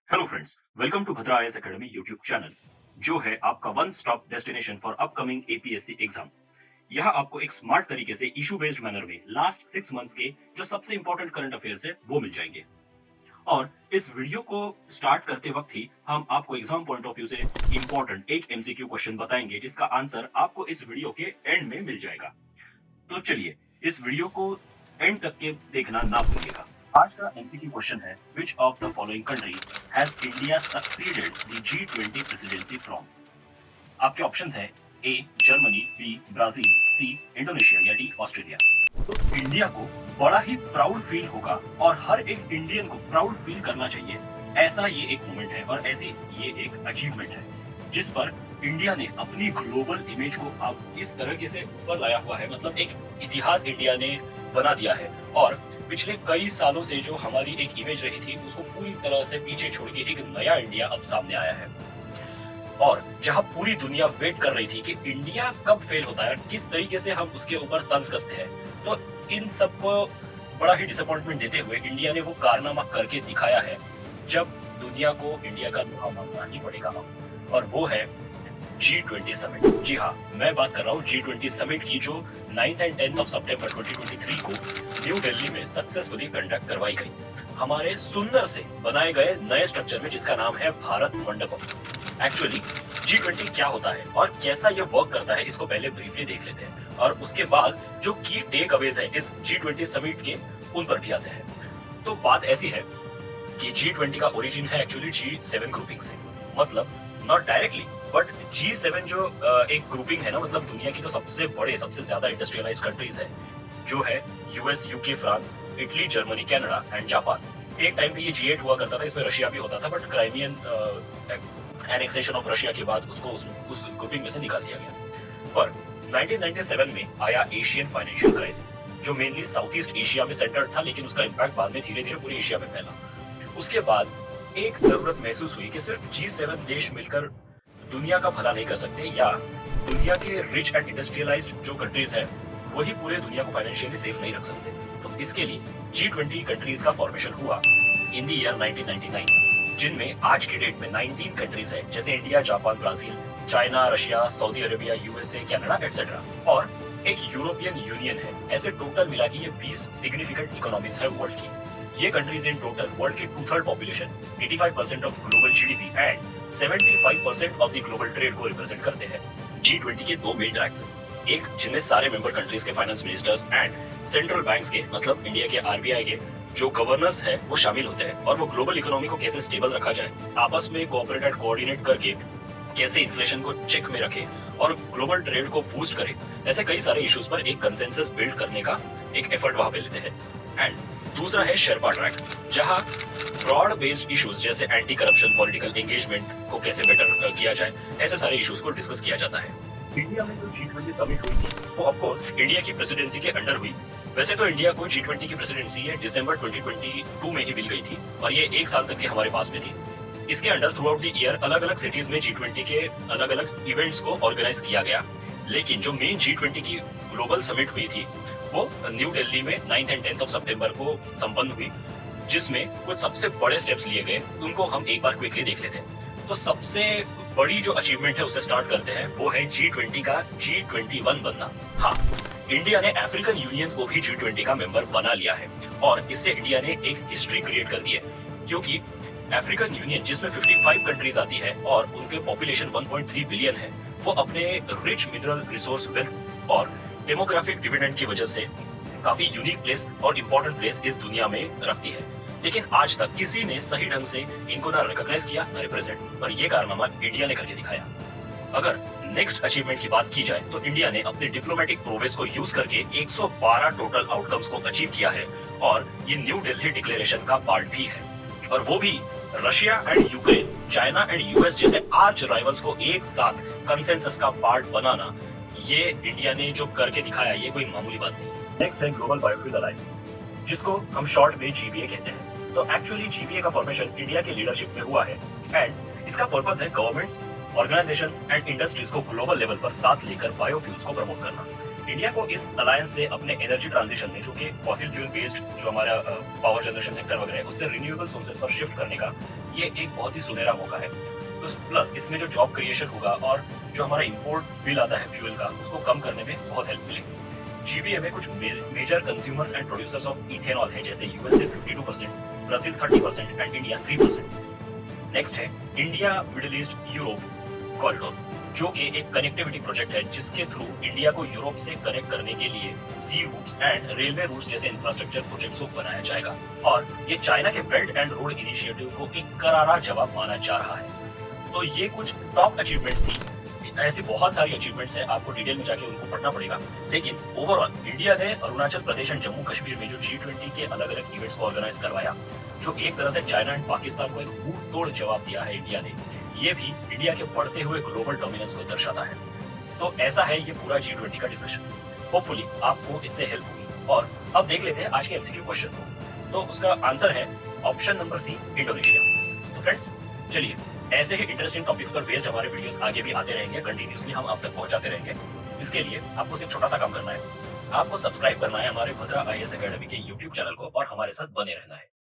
Hello friends, welcome to Bhadra IAS academy YouTube channel, जो है आपका one stop destination for upcoming APSC exam. यहाँ आपको एक स्मार्ट तरीके से इशू बेस्ड मैनर में लास्ट 6 मंथ्स के जो सबसे इंपॉर्टेंट करंट अफेयर्स है वो मिल जाएंगे। और इस वीडियो को स्टार्ट करते वक्त ही हम आपको एग्जाम पॉइंट ऑफ व्यू से इंपॉर्टेंट एक एमसीक्यू क्वेश्चन बताएंगे, जिसका आंसर आपको इस वीडियो के एंड में मिल जाएगा। तो चलिए इस वीडियो को एंड तक के देखना ना भूलिएगा। आज का एमसीक्यू क्वेश्चन है, which of the following country has India succeeded the G20 presidency from. आपके ऑप्शंस है A Germany, B Brazil, C Indonesia या डी ऑस्ट्रेलिया। तो इंडिया को बड़ा ही प्राउड फील होगा और हर एक इंडियन को प्राउड फील करना चाहिए। ऐसा ये एक मोमेंट है और ऐसी ये एक अचीवमेंट है जिस पर इंडिया ने अपनी ग्लोबल इमेज को अब इस तरीके से ऊपर लाया हुआ है। मतलब एक इतिहास इंडिया ने बना दिया है और पिछले कई सालों से जो हमारी एक इमेज रही थी उसको पूरी तरह से पीछे छोड़ के एक नया इंडिया अब सामने आया है। और जहां पूरी दुनिया वेट कर रही थी कि इंडिया कब फेल होता है, किस तरीके से हम उसके ऊपर तंज कसते हैं, तो इन सबको बड़ा ही डिसअपॉइंटमेंट देते हुए इंडिया ने वो कारनामा करके दिखाया है जब दुनिया को इंडिया का नुकसान मानना ही पड़ेगा। और वो है G20 समिट। जी हाँ, मैं बात कर रहा हूँ G20 समिट की, जो 9th एंड 10th ऑफ सितंबर 2023 को न्यू दिल्ली में सक्सेसफुली कंडक्ट करवाई गई, हमारे सुंदर से बनाए गए नए स्ट्रक्चर में, जिसका नाम है भारत मंडपम। एक्चुअली G20 क्या होता है और कैसा ये वर्क करता है, इसको पहले ब्रीफली देख लेते हैं और उसके बाद जो की टेक अवेज है इस G20 समिट के, उन पर भी आते हैं। तो बात ऐसी है कि G20 का ओरिजिन है एक्चुअली G7 ग्रुपिंग से। मतलब नॉट डायरेक्टली बट G7 जो एक ग्रुपिंग है ना, मतलब दुनिया की जो सबसे बड़े, सबसे ज्यादा इंडस्ट्रियलाइज्ड कंट्रीज है, जो है US, UK, France, Italy, Germany, Canada and Japan. एक टाइम पे ये G8 हुआ करता था, इसमें रशिया भी होता था, but Crimean annexation of Russia के बाद उसको उस ग्रुपिंग में से निकाल दिया गया। पर 1997 में आया एशियन फाइनेंशियल क्राइसिस, जो मेनली साउथ ईस्ट एशिया में सेंटर्ड था, लेकिन उसका इम्पैक्ट बाद में धीरे धीरे पूरी एशिया में फैला। उसके बाद एक जरूरत महसूस हुई कि सिर्फ G7 देश मिलकर दुनिया का भला नहीं कर सकते, या दुनिया के रिच एंड इंडस्ट्रियलाइज्ड जो कंट्रीज है वही पूरे दुनिया को फाइनेंशियली सेफ नहीं रख सकते। तो इसके लिए G20 कंट्रीज का फॉर्मेशन हुआ इन द ईयर 1999, जिनमें आज की डेट में 19 कंट्रीज है, जैसे India, Japan, Brazil, China, Russia, Saudi Arabia, USA, Canada etcetera, और एक यूरोपियन यूनियन है। ऐसे टोटल मिला के ये 20 सिग्निफिकेंट इकोनॉमीज है वर्ल्ड की। ये कंट्रीज इन टोटल वर्ल्ड की 2/3 population, 85% of global GDP and 75% of the global trade को रिप्रेजेंट करते हैं। G20 के दो मेन ट्रैक्स हैं, एक जिनमें सारे मेंबर कंट्रीज के finance ministers and central banks के, मतलब इंडिया के आरबीआई के जो गवर्नर्स है वो शामिल होते हैं, और वो ग्लोबल इकोनॉमी को कैसे स्टेबल रखा जाए, आपस में कोऑपरेट एंड कोऑर्डिनेट करके कैसे इन्फ्लेशन को चेक में रखे और ग्लोबल ट्रेड को बूस्ट करे, ऐसे कई सारे इश्यूज पर एक कंसेंसस बिल्ड करने का एक एफर्ट वहां पे लेते हैं। एंड दूसरा है शेरपा ट्रैक, जहां ब्रॉड बेस्ड इश्यूज जैसे एंटी करप्शन, पॉलिटिकल एंगेजमेंट को कैसे बेटर किया जाए, ऐसे सारे इश्यूज को डिस्कस किया जाता है। इंडिया में जो G20 समिट हुई थी वो ऑफ कोर्स इंडिया की प्रेसिडेंसी के अंडर हुई। वैसे तो इंडिया को G20 की प्रेसिडेंसी है दिसंबर 2022 में ही मिल गई थी और ये एक साल तक के हमारे पास में थी। इसके under through out the year अलग अलग सिटीज में G20 के अलग अलग इवेंट्स को ऑर्गेनाइज किया गया, लेकिन जो मेन G20 की ग्लोबल समिट हुई थी वो न्यू दिल्ली में 9th एंड 10th ऑफ सितंबर को संपन्न हुई, जिसमें कुछ सबसे बड़े स्टेप्स लिए गए। उनको हम एक बार क्विकली देख लेते हैं। तो सबसे बड़ी जो अचीवमेंट है उससे स्टार्ट करते हैं, वो है G20 का G21 बनना। हाँ, इंडिया ने अफ्रीकन यूनियन को भी G20 का मेंबर बना लिया है और इससे इंडिया ने एक हिस्ट्री क्रिएट कर दी है, क्योंकि अफ्रीकन यूनियन जिसमें 55 कंट्रीज आती है और उनके पॉपुलेशन 1.3 बिलियन है, वो अपने रिच मिनरल रिसोर्स, वेल्थ और डेमोग्राफिक डिविडेंड की वजह से काफी यूनिक प्लेस और इम्पोर्टेंट प्लेस इस दुनिया में रखती है। लेकिन आज तक किसी ने सही ढंग से इनको ना रिकॉग्नाइज किया ना रिप्रेजेंट, पर ये कारनामा इंडिया ने करके दिखाया। अगर नेक्स्ट अचीवमेंट की बात की जाए तो इंडिया ने अपने डिप्लोमेटिक प्रोग्रेस को यूज करके 112 टोटल आउटकम्स को अचीव किया है और ये न्यू दिल्ली डिक्लेरेशन का पार्ट भी है। और वो भी Russia and Ukraine, China and US जैसे आर्च राइवल्स को एक साथ कंसेंसस का पार्ट बनाना, ये इंडिया ने जो करके दिखाया, ये कोई मामूली बात नहीं। नेक्स्ट है ग्लोबल बायोफ्यूल अलायंस, जिसको हम शॉर्ट में GBA कहते हैं। तो एक्चुअली GBA का फॉर्मेशन इंडिया के लीडरशिप में हुआ है एंड इसका पर्पस है गवर्नमेंट्स, ऑर्गेनाइजेशंस एंड इंडस्ट्रीज को ग्लोबल लेवल पर साथ लेकर बायोफ्यूल्स को प्रमोट करना। इंडिया को इस अलायंस से अपने एनर्जी ट्रांजिशन में, जो कि फॉसिल फ्यूल बेस्ड जो हमारा पावर जनरेशन सेक्टर वगैरह है, उससे रिन्यूएबल सोर्सेज पर शिफ्ट करने का ये एक बहुत ही सुनहरा मौका है। तो प्लस इसमें जो जॉब क्रिएशन होगा और जो हमारा इंपोर्ट बिल आता है फ्यूल का, उसको कम करने में बहुत हेल्प मिलेगी। जीबीए में कुछ major consumers and producers of ethanol है, जैसे USA 52%, Brazil 30% and India 3%। Next है India Middle East Europe corridor, जो कि एक कनेक्टिविटी प्रोजेक्ट है जिसके थ्रू इंडिया को यूरोप से कनेक्ट करने के लिए sea routes and railway routes जैसे इंफ्रास्ट्रक्चर प्रोजेक्ट्स को बनाया जाएगा। और ये चाइना के बेल्ट एंड रोड इनिशिएटिव को एक करारा जवाब माना जा रहा है। तो ये कुछ टॉप अचीवमेंट्स थी। ऐसी बहुत सारी अचीवमेंट्स हैं, आपको डिटेल में जाके उनको पढ़ना पड़ेगा। लेकिन ओवरऑल इंडिया ने अरुणाचल प्रदेश एंड जम्मू कश्मीर में जो G20 के अलग अलग इवेंट्स को ऑर्गेनाइज करवाया, जो एक तरह से चाइना एंड पाकिस्तान को एक मुंह तोड़ जवाब दिया है इंडिया ने, ये भी इंडिया के बढ़ते हुए ग्लोबल डोमिनेंस को दर्शाता है। तो ऐसा है ये पूरा G20 का डिस्कशन। होपफुली आपको इससे हेल्प होगी। और अब देख लेते हैं आज के एमसीक्यू क्वेश्चन को। तो उसका आंसर है ऑप्शन नंबर सी, इंडोनेशिया। तो फ्रेंड्स चलिए, ऐसे ही इंटरेस्टिंग टॉपिक पर बेस्ड हमारे वीडियोस आगे भी आते रहेंगे, कंटिन्यूसली हम आप तक पहुंचाते रहेंगे। इसके लिए आपको सिर्फ छोटा सा काम करना है, आपको सब्सक्राइब करना है हमारे भद्रा आईएएस एकेडमी के यूट्यूब चैनल को और हमारे साथ बने रहना है।